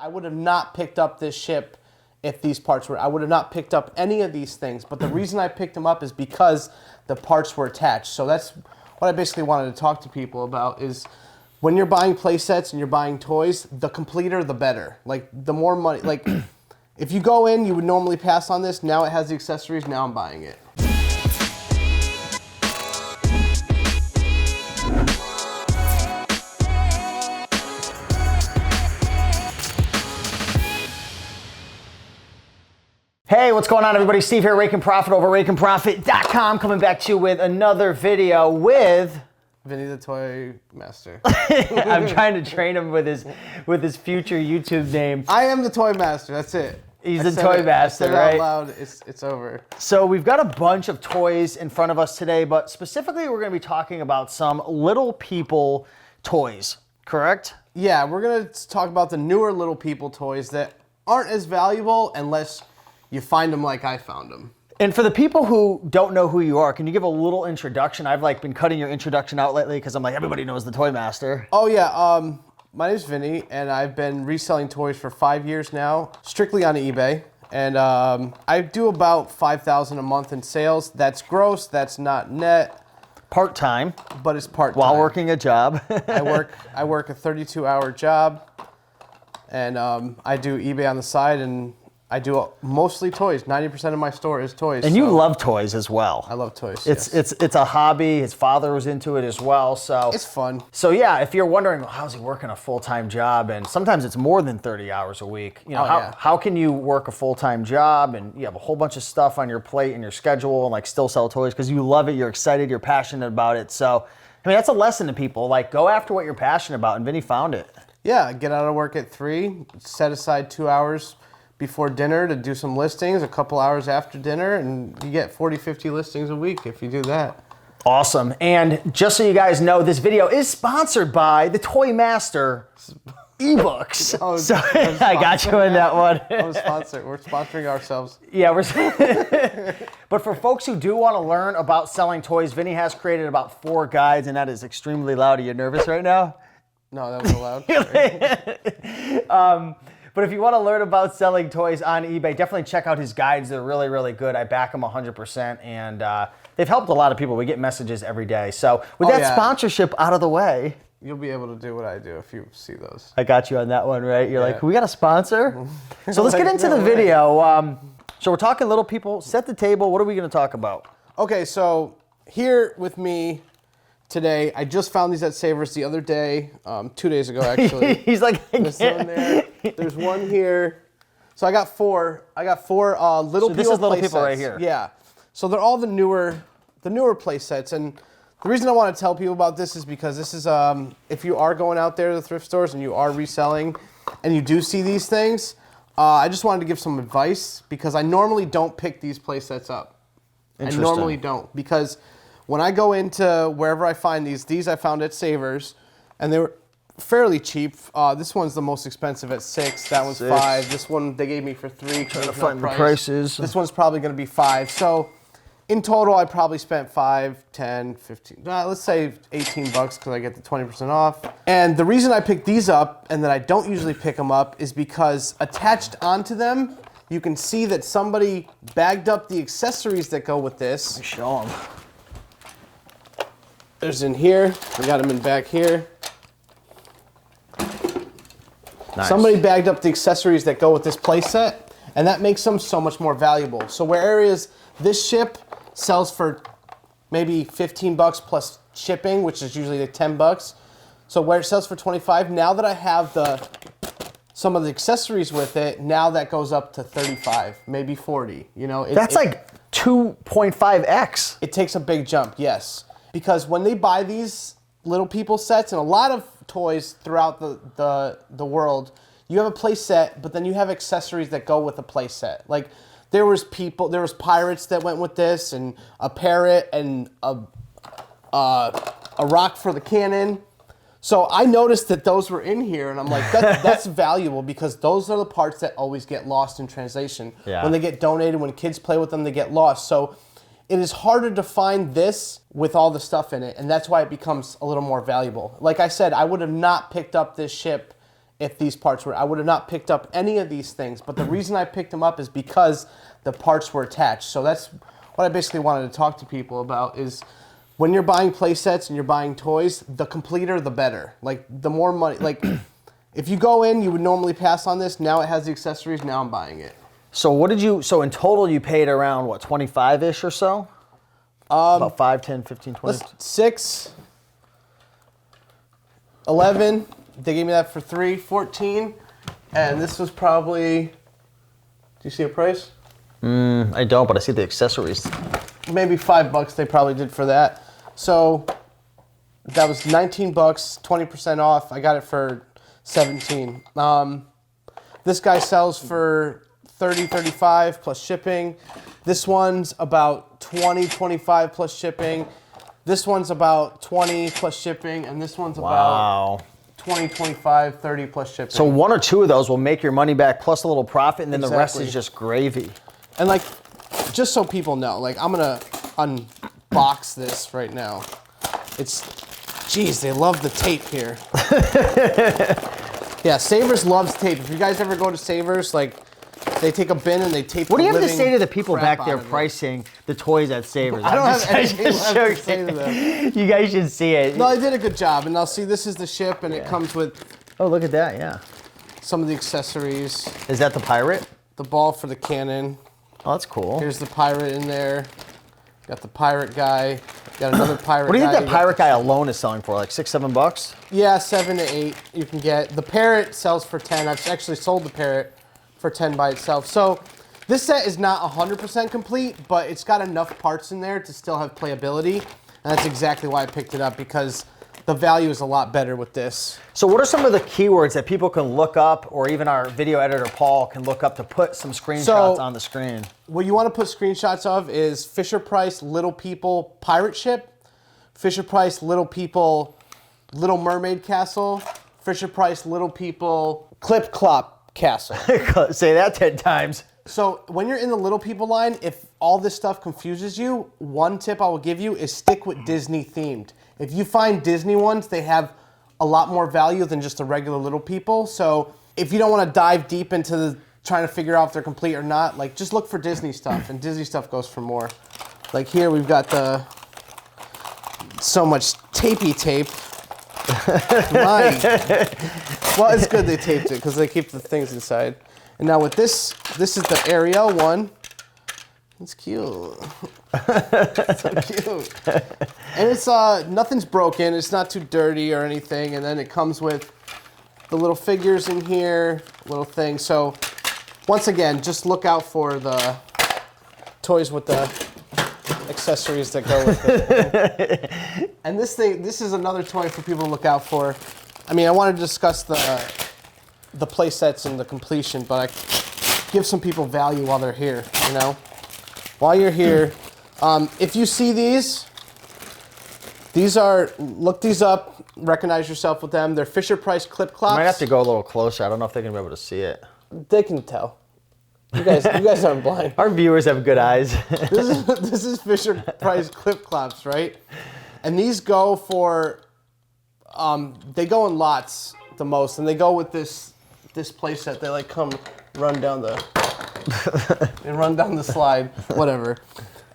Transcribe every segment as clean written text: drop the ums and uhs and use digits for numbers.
I would have not picked up this ship if these parts were, I would have not picked up any of these things. But the reason I picked them up is because the parts were attached. So that's what I basically wanted to talk to people about is when you're buying play sets and you're buying toys, the completer, the better. Like the more money, like if you go in, you would normally pass on this. Now it has the accessories, now I'm buying it. Hey, what's going on, everybody? Steve here, Raiken Profit over RaikenProfit.com, coming back to you with another video with Vinny the Toy Master. I'm trying to train him with his future YouTube name. I am the Toy Master, that's it. He's the Toy Master, right? Out loud, it's over. So we've got a bunch of toys in front of us today, but specifically we're going to be talking about some little people toys, correct? Yeah, we're going to talk about the newer little people toys that aren't as valuable unless you find them like I found them. And for the people who don't know who you are, can you give a little introduction? I've been cutting your introduction out lately because I'm like, everybody knows the Toy Master. Oh yeah, my name's Vinny and I've been reselling toys for 5 years now, strictly on eBay. And I do about $5,000 a month in sales. That's gross, that's not net. Part-time. But it's part-time. While working a job. I work a 32-hour job and I do eBay on the side and I do mostly toys. 90% of my store is toys. And you love toys as well. I love toys. It's a hobby. His father was into it as well, so it's fun. So yeah, if you're wondering, well, how's he working a full-time job, and sometimes it's more than 30 hours a week. You know, how can you work a full-time job and you have a whole bunch of stuff on your plate and your schedule and still sell toys because you love it, you're excited, you're passionate about it. So I mean, that's a lesson to people. Go after what you're passionate about, and Vinny found it. Yeah, get out of work at 3, set aside 2 hours before dinner to do some listings, a couple hours after dinner, and you get 40, 50 listings a week if you do that. Awesome. And just so you guys know, this video is sponsored by the Toy Master eBooks. Oh, so I got you in that one. We're sponsoring ourselves. Yeah, but for folks who do want to learn about selling toys, Vinny has created about 4 guides, and that is extremely loud. Are you nervous right now? No, that was loud. But if you want to learn about selling toys on eBay, definitely check out his guides. They're really, really good. I back them 100%, and they've helped a lot of people. We get messages every day. So with that sponsorship out of the way, you'll be able to do what I do if you see those. I got you on that one, right? You're like, we got a sponsor? So let's get into the video. So we're talking little people. Set the table. What are we going to talk about? Okay, so here with me today, I just found these at Savers the other day, 2 days ago actually. He's like, there's one there. There's one here. So I got 4. I got 4 little people. This is little play people sets. right here. Yeah. So they're all the newer play sets, and the reason I want to tell people about this is because this is if you are going out there to the thrift stores and you are reselling, and you do see these things, I just wanted to give some advice because I normally don't pick these play sets up. I normally don't because when I go into wherever I find these I found at Savers, and they were fairly cheap. This one's the most expensive at 6. That one's 5. This one they gave me for 3. Trying to find the prices. This one's probably going to be 5. So in total, I probably spent 5, 10, 15. Let's say $18 because I get the 20% off. And the reason I picked these up and that I don't usually pick them up is because attached onto them, you can see that somebody bagged up the accessories that go with this. Let me show them. There's in here. We got them in back here. Nice. Somebody bagged up the accessories that go with this play set, and that makes them so much more valuable. So whereas this ship sells for maybe $15 plus shipping, which is usually like $10. So where it sells for 25, now that I have some of the accessories with it, now that goes up to 35, maybe 40. You know, that's like 2.5x. It takes a big jump, yes. Because when they buy these little people sets, and a lot of toys throughout the world, you have a play set, but then you have accessories that go with the play set. Like there was pirates that went with this, and a parrot, and a rock for the cannon. So I noticed that those were in here, and I'm like, that's valuable because those are the parts that always get lost in translation. Yeah. When they get donated, when kids play with them, they get lost. So it is harder to find this with all the stuff in it, and that's why it becomes a little more valuable. Like I said, I would have not picked up this ship if these parts were. I would have not picked up any of these things. But the reason I picked them up is because the parts were attached. So that's what I basically wanted to talk to people about is when you're buying play sets and you're buying toys, the completer, the better. Like, the more money. Like, if you go in, you would normally pass on this. Now it has the accessories. Now I'm buying it. So so in total you paid around, what, 25-ish or so? About 5, 10, 15, 20? 6, 11. They gave me that for 3, 14. And this was probably, do you see a price? I don't, but I see the accessories. Maybe $5 they probably did for that. So that was 19 bucks, 20% off. I got it for 17. This guy sells for 30, 35 plus shipping. This one's about 20, 25 plus shipping. This one's about 20 plus shipping, and this one's about 20, 25, 30 plus shipping. So 1 or 2 of those will make your money back plus a little profit, and then the rest is just gravy. And like, just so people know, like, I'm gonna unbox this right now. Geez, they love the tape here. Yeah, Savers loves tape. If you guys ever go to Savers, like, they take a bin and they tape the living crap out of it. What do you have to say to the people back there pricing the toys at Savers? I don't have anything left to say to them. You guys should see it. No, they did a good job. And now see, this is the ship, and it comes with... Oh, look at that, yeah. Some of the accessories. Is that the pirate? The ball for the cannon. Oh, that's cool. Here's the pirate in there. Got the pirate guy. Got another pirate guy. What do you think that pirate guy alone is selling for? Like $6, $7? Yeah, 7 to 8 you can get. The parrot sells for 10. I've actually sold the parrot for 10 by itself. So this set is not 100% complete, but it's got enough parts in there to still have playability. And that's exactly why I picked it up, because the value is a lot better with this. So what are some of the keywords that people can look up, or even our video editor Paul can look up to put some screenshots on the screen? What you want to put screenshots of is Fisher Price Little People Pirate Ship, Fisher Price Little People Little Mermaid Castle, Fisher Price Little People Clip Clop Castle. Say that 10 times. So when you're in the Little People line, if all this stuff confuses you, one tip I will give you is stick with Disney themed. If you find Disney ones, they have a lot more value than just the regular Little People. So if you don't want to dive deep into trying to figure out if they're complete or not, like, just look for Disney stuff, and Disney stuff goes for more. Like here we've got so much tapey tape. Well, it's good they taped it because they keep the things inside. And now with this is the Ariel one. It's cute. So cute. And it's nothing's broken. It's not too dirty or anything. And then it comes with the little figures in here, little things. So once again, just look out for the toys with the accessories that go with it. And this is another toy for people to look out for. I mean, I wanted to discuss the play sets and the completion, but I give some people value while they're here, you know? While you're here, if you see these are, look these up, recognize yourself with them. They're Fisher Price Clip Clops. I might have to go a little closer. I don't know if they're going to be able to see it. They can tell. You guys aren't blind. Our viewers have good eyes. This is Fisher Price Clip Clops, right? And these go for, they go in lots the most, and they go with this play set. They like come run down the slide, whatever.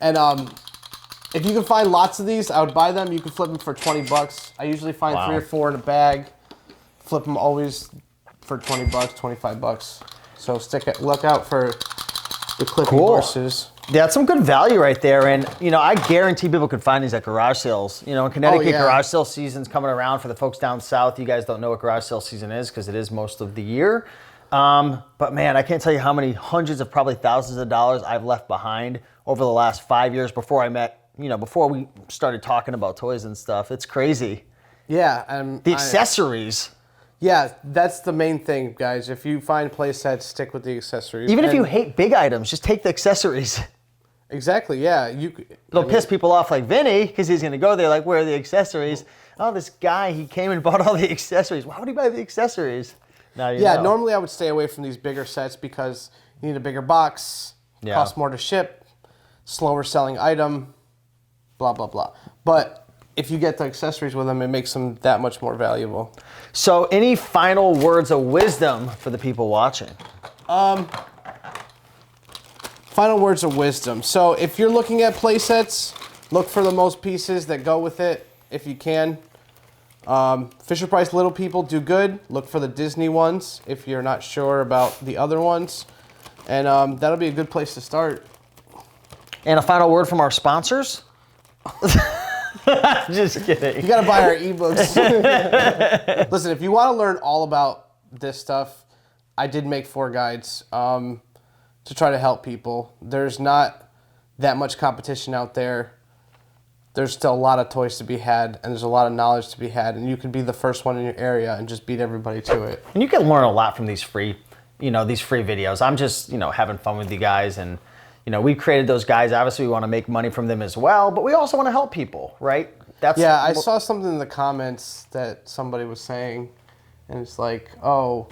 And if you can find lots of these, I would buy them. You can flip them for 20 bucks. I usually find 3 or 4 in a bag. Flip them always for 20 bucks, 25 bucks. So look out for the clipping horses. Yeah, that's some good value right there. And, you know, I guarantee people can find these at garage sales. You know, in Connecticut, garage sale season's coming around for the folks down south. You guys don't know what garage sale season is because it is most of the year. But man, I can't tell you how many hundreds of probably thousands of dollars I've left behind over the last 5 years before before we started talking about toys and stuff. It's crazy. Yeah. The accessories. Yeah, that's the main thing, guys. If you find play sets, stick with the accessories. Even if you hate big items, just take the accessories. Exactly, yeah. It'll piss people off like Vinny, because he's going to go there like, where are the accessories? Oh, this guy, he came and bought all the accessories. Why would he buy the accessories? Now you know. Normally I would stay away from these bigger sets because you need a bigger box, costs more to ship, slower selling item, blah, blah, blah. But if you get the accessories with them, it makes them that much more valuable. So any final words of wisdom for the people watching? Final words of wisdom. So if you're looking at play sets, look for the most pieces that go with it if you can. Fisher Price Little People do good. Look for the Disney ones if you're not sure about the other ones. And that'll be a good place to start. And a final word from our sponsors? Just kidding. You got to buy our ebooks. Listen, if you want to learn all about this stuff, I did make 4 guides to try to help people. There's not that much competition out there. There's still a lot of toys to be had, and there's a lot of knowledge to be had, and you can be the first one in your area and just beat everybody to it. And you can learn a lot from these free videos. I'm just, having fun with you guys, and we created those guys. Obviously, we want to make money from them as well, but we also want to help people, right? I saw something in the comments that somebody was saying, and it's like, oh,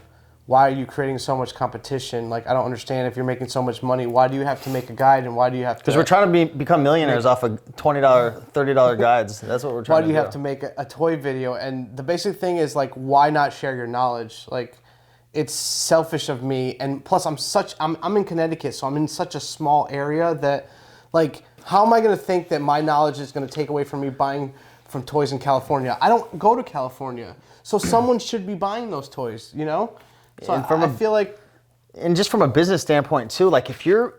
why are you creating so much competition? Like, I don't understand. If you're making so much money, why do you have to make a guide, and why do you have to... Because we're trying to become millionaires off of $20, $30 guides. That's what we're trying to do. Why do you have to make a toy video? And the basic thing is, like, why not share your knowledge? Like, it's selfish of me, and plus I'm in Connecticut, so I'm in such a small area that, like, how am I going to think that my knowledge is going to take away from me buying from toys in California? I don't go to California, so someone should be buying those toys, So I feel like, and just from a business standpoint too, like if you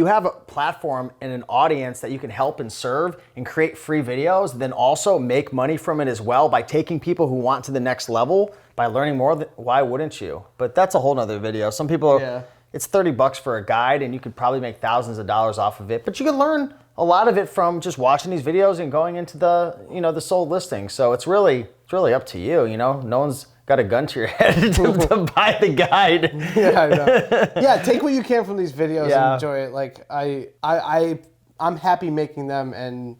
have a platform and an audience that you can help and serve and create free videos, then also make money from it as well by taking people who want to the next level by learning more. Why wouldn't you? But that's a whole nother video. Some people are, it's $30 for a guide, and you could probably make thousands of dollars off of it. But you can learn a lot of it from just watching these videos and going into the the sold listing. So it's really up to you. No one's got a gun to your head to buy the guide. Yeah, I know. Yeah, take what you can from these videos and enjoy it. Like I'm happy making them, and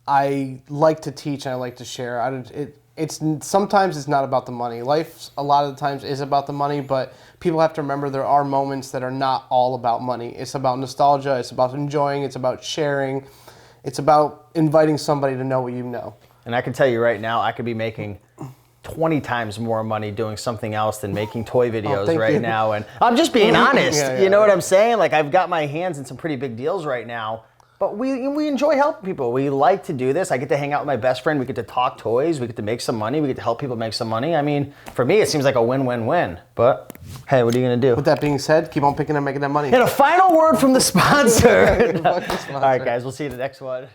I like to teach and I like to share. It's sometimes it's not about the money. Life a lot of the times is about the money, but people have to remember there are moments that are not all about money. It's about nostalgia. It's about enjoying. It's about sharing. It's about inviting somebody to know what you know. And I can tell you right now, I could be making 20 times more money doing something else than making toy videos now. And I'm just being honest. You know what I'm saying? Like, I've got my hands in some pretty big deals right now, but we enjoy helping people. We like to do this. I get to hang out with my best friend. We get to talk toys. We get to make some money. We get to help people make some money. I mean, for me, it seems like a win-win-win. But hey, what are you going to do? With that being said, keep on picking and making that money. And a final word from the sponsor. All right, guys, we'll see you in the next one.